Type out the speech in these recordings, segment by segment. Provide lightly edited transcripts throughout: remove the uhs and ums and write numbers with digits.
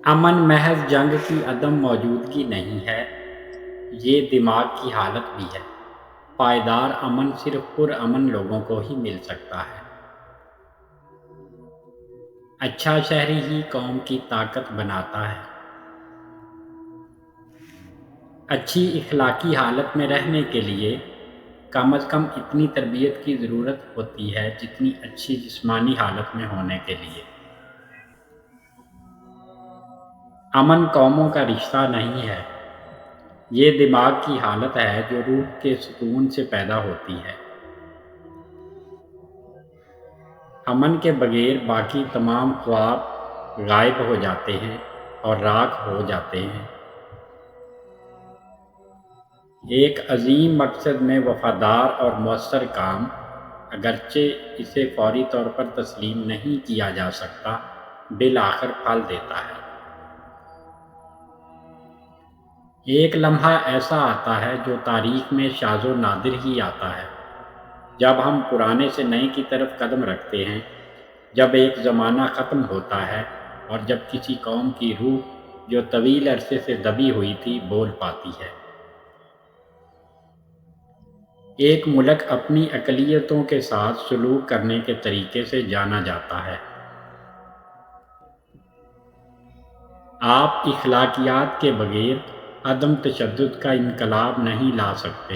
امن محض جنگ کی عدم موجودگی نہیں ہے، یہ دماغ کی حالت بھی ہے۔ پائیدار امن صرف پرامن لوگوں کو ہی مل سکتا ہے۔ اچھا شہری ہی قوم کی طاقت بناتا ہے۔ اچھی اخلاقی حالت میں رہنے کے لیے کم از کم اتنی تربیت کی ضرورت ہوتی ہے جتنی اچھی جسمانی حالت میں ہونے کے لیے۔ امن قوموں کا رشتہ نہیں ہے، یہ دماغ کی حالت ہے جو روح کے سکون سے پیدا ہوتی ہے۔ امن کے بغیر باقی تمام خواب غائب ہو جاتے ہیں اور راکھ ہو جاتے ہیں۔ ایک عظیم مقصد میں وفادار اور مؤثر کام، اگرچہ اسے فوری طور پر تسلیم نہیں کیا جا سکتا، بالآخر پھل دیتا ہے۔ ایک لمحہ ایسا آتا ہے جو تاریخ میں شاذ و نادر ہی آتا ہے، جب ہم پرانے سے نئے کی طرف قدم رکھتے ہیں، جب ایک زمانہ ختم ہوتا ہے اور جب کسی قوم کی روح جو طویل عرصے سے دبی ہوئی تھی بول پاتی ہے۔ ایک ملک اپنی اقلیتوں کے ساتھ سلوک کرنے کے طریقے سے جانا جاتا ہے۔ آپ اخلاقیات کے بغیر عدم تشدد کا انقلاب نہیں لا سکتے۔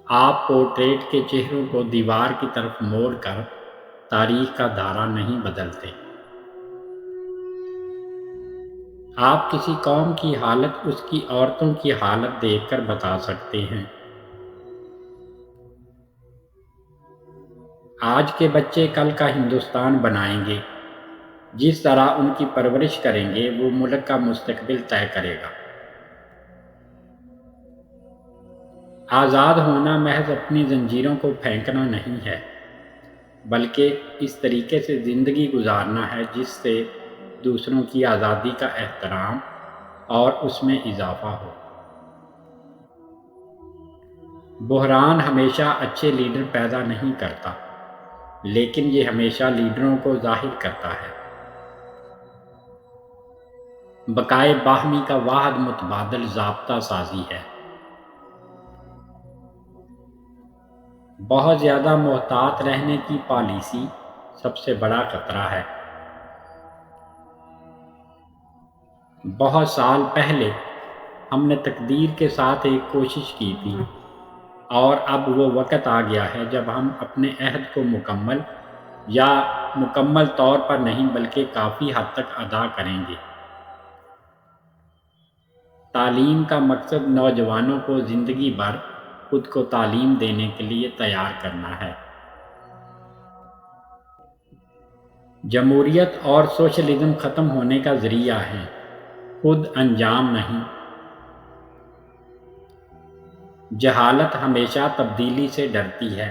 آپ پورٹریٹ کے چہروں کو دیوار کی طرف موڑ کر تاریخ کا دھارا نہیں بدلتے۔ آپ کسی قوم کی حالت اس کی عورتوں کی حالت دیکھ کر بتا سکتے ہیں۔ آج کے بچے کل کا ہندوستان بنائیں گے، جس طرح ان کی پرورش کریں گے وہ ملک کا مستقبل طے کرے گا۔ آزاد ہونا محض اپنی زنجیروں کو پھینکنا نہیں ہے، بلکہ اس طریقے سے زندگی گزارنا ہے جس سے دوسروں کی آزادی کا احترام اور اس میں اضافہ ہو۔ بحران ہمیشہ اچھے لیڈر پیدا نہیں کرتا، لیکن یہ ہمیشہ لیڈروں کو ظاہر کرتا ہے۔ بقائے باہمی کا واحد متبادل ضابطہ سازی ہے۔ بہت زیادہ محتاط رہنے کی پالیسی سب سے بڑا خطرہ ہے۔ بہت سال پہلے ہم نے تقدیر کے ساتھ ایک کوشش کی تھی، اور اب وہ وقت آ گیا ہے جب ہم اپنے عہد کو مکمل طور پر نہیں بلکہ کافی حد تک ادا کریں گے۔ تعلیم کا مقصد نوجوانوں کو زندگی بھر خود کو تعلیم دینے کے لیے تیار کرنا ہے۔ جمہوریت اور سوشلزم ختم ہونے کا ذریعہ ہیں، خود انجام نہیں۔ جہالت ہمیشہ تبدیلی سے ڈرتی ہے۔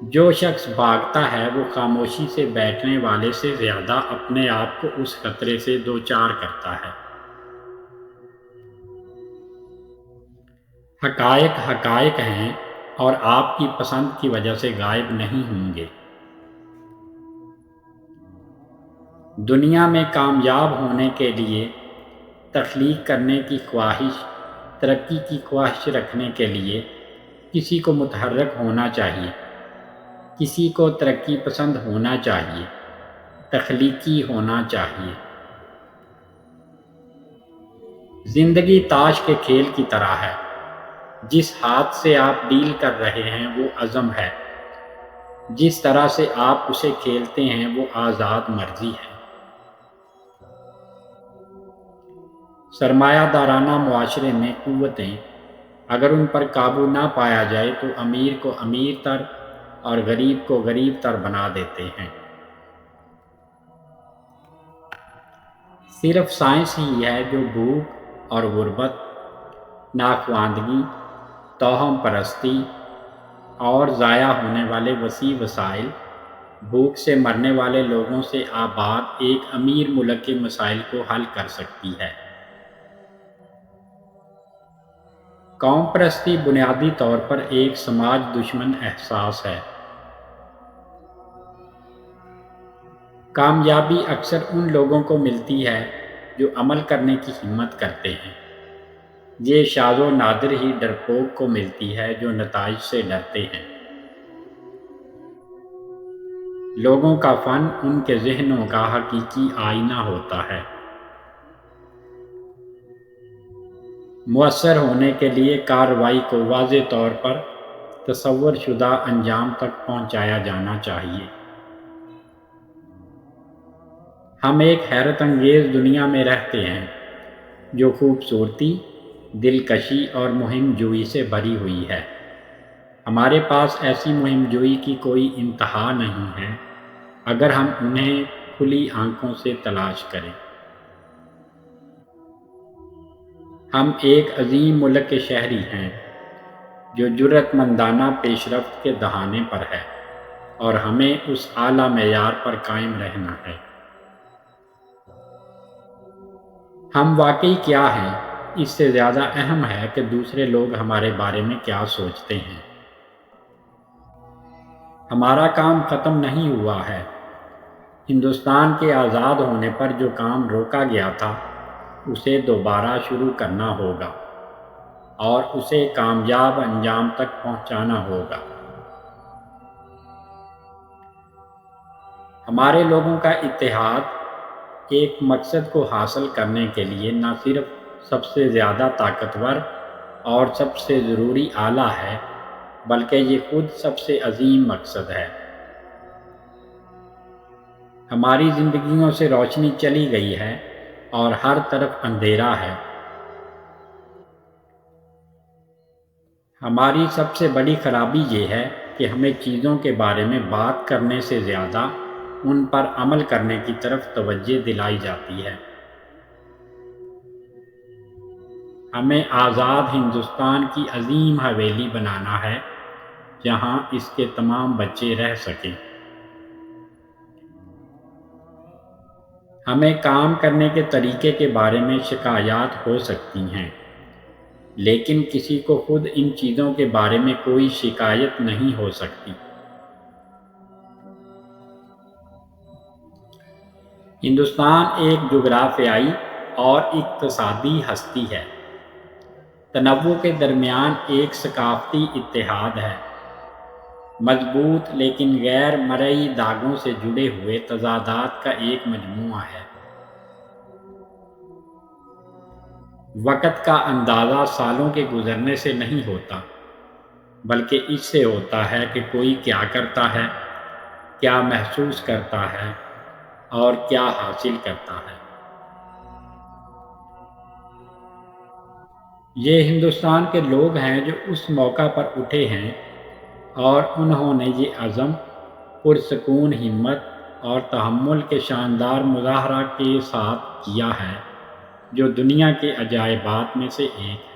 جو شخص بھاگتا ہے وہ خاموشی سے بیٹھنے والے سے زیادہ اپنے آپ کو اس خطرے سے دوچار کرتا ہے۔ حقائق حقائق ہیں اور آپ کی پسند کی وجہ سے غائب نہیں ہوں گے۔ دنیا میں کامیاب ہونے کے لیے تخلیق کرنے کی خواہش، ترقی کی خواہش رکھنے کے لیے کسی کو متحرک ہونا چاہیے، کسی کو ترقی پسند ہونا چاہیے، تخلیقی ہونا چاہیے۔ زندگی تاش کے کھیل کی طرح ہے، جس ہاتھ سے آپ ڈیل کر رہے ہیں وہ عزم ہے، جس طرح سے آپ اسے کھیلتے ہیں وہ آزاد مرضی ہے۔ سرمایہ دارانہ معاشرے میں قوتیں اگر ان پر قابو نہ پایا جائے تو امیر کو امیر تر اور غریب کو غریب تر بنا دیتے ہیں۔ صرف سائنس ہی ہے جو بھوک اور غربت، ناخواندگی، توہم پرستی اور ضائع ہونے والے وسیع وسائل، بھوک سے مرنے والے لوگوں سے آباد ایک امیر ملک کے مسائل کو حل کر سکتی ہے۔ قوم پرستی بنیادی طور پر ایک سماج دشمن احساس ہے۔ کامیابی اکثر ان لوگوں کو ملتی ہے جو عمل کرنے کی ہمت کرتے ہیں۔ یہ شاذ و نادر ہی ڈرپوک کو ملتی ہے جو نتائج سے ڈرتے ہیں۔ لوگوں کا فن ان کے ذہنوں کا حقیقی آئینہ ہوتا ہے۔ مؤثر ہونے کے لیے کارروائی کو واضح طور پر تصور شدہ انجام تک پہنچایا جانا چاہیے۔ ہم ایک حیرت انگیز دنیا میں رہتے ہیں جو خوبصورتی، دلکشی اور مہم جوئی سے بھری ہوئی ہے۔ ہمارے پاس ایسی مہم جوئی کی کوئی انتہا نہیں ہے اگر ہم انہیں کھلی آنکھوں سے تلاش کریں۔ ہم ایک عظیم ملک کے شہری ہیں جو جرأت مندانہ پیش رفت کے دہانے پر ہے، اور ہمیں اس اعلیٰ معیار پر قائم رہنا ہے۔ ہم واقعی کیا ہیں، اس سے زیادہ اہم ہے کہ دوسرے لوگ ہمارے بارے میں کیا سوچتے ہیں۔ ہمارا کام ختم نہیں ہوا ہے۔ ہندوستان کے آزاد ہونے پر جو کام روکا گیا تھا اسے دوبارہ شروع کرنا ہوگا اور اسے کامیاب انجام تک پہنچانا ہوگا۔ ہمارے لوگوں کا اتحاد ایک مقصد کو حاصل کرنے کے لیے نہ صرف سب سے زیادہ طاقتور اور سب سے ضروری آلہ ہے، بلکہ یہ خود سب سے عظیم مقصد ہے۔ ہماری زندگیوں سے روشنی چلی گئی ہے اور ہر طرف اندھیرا ہے۔ ہماری سب سے بڑی خرابی یہ ہے کہ ہمیں چیزوں کے بارے میں بات کرنے سے زیادہ ان پر عمل کرنے کی طرف توجہ دلائی جاتی ہے۔ ہمیں آزاد ہندوستان کی عظیم حویلی بنانا ہے جہاں اس کے تمام بچے رہ سکیں۔ ہمیں کام کرنے کے طریقے کے بارے میں شکایات ہو سکتی ہیں، لیکن کسی کو خود ان چیزوں کے بارے میں کوئی شکایت نہیں ہو سکتی۔ ہندوستان ایک جغرافیائی اور اقتصادی ہستی ہے۔ تنوع کے درمیان ایک ثقافتی اتحاد ہے۔ مضبوط لیکن غیر مرئی داغوں سے جڑے ہوئے تضادات کا ایک مجموعہ ہے۔ وقت کا اندازہ سالوں کے گزرنے سے نہیں ہوتا، بلکہ اس سے ہوتا ہے کہ کوئی کیا کرتا ہے، کیا محسوس کرتا ہے اور کیا حاصل کرتا ہے۔ یہ ہندوستان کے لوگ ہیں جو اس موقع پر اٹھے ہیں اور انہوں نے یہ عزم، پرسکون ہمت اور تحمل کے شاندار مظاہرہ کے ساتھ کیا ہے جو دنیا کے عجائبات میں سے ایک ہے۔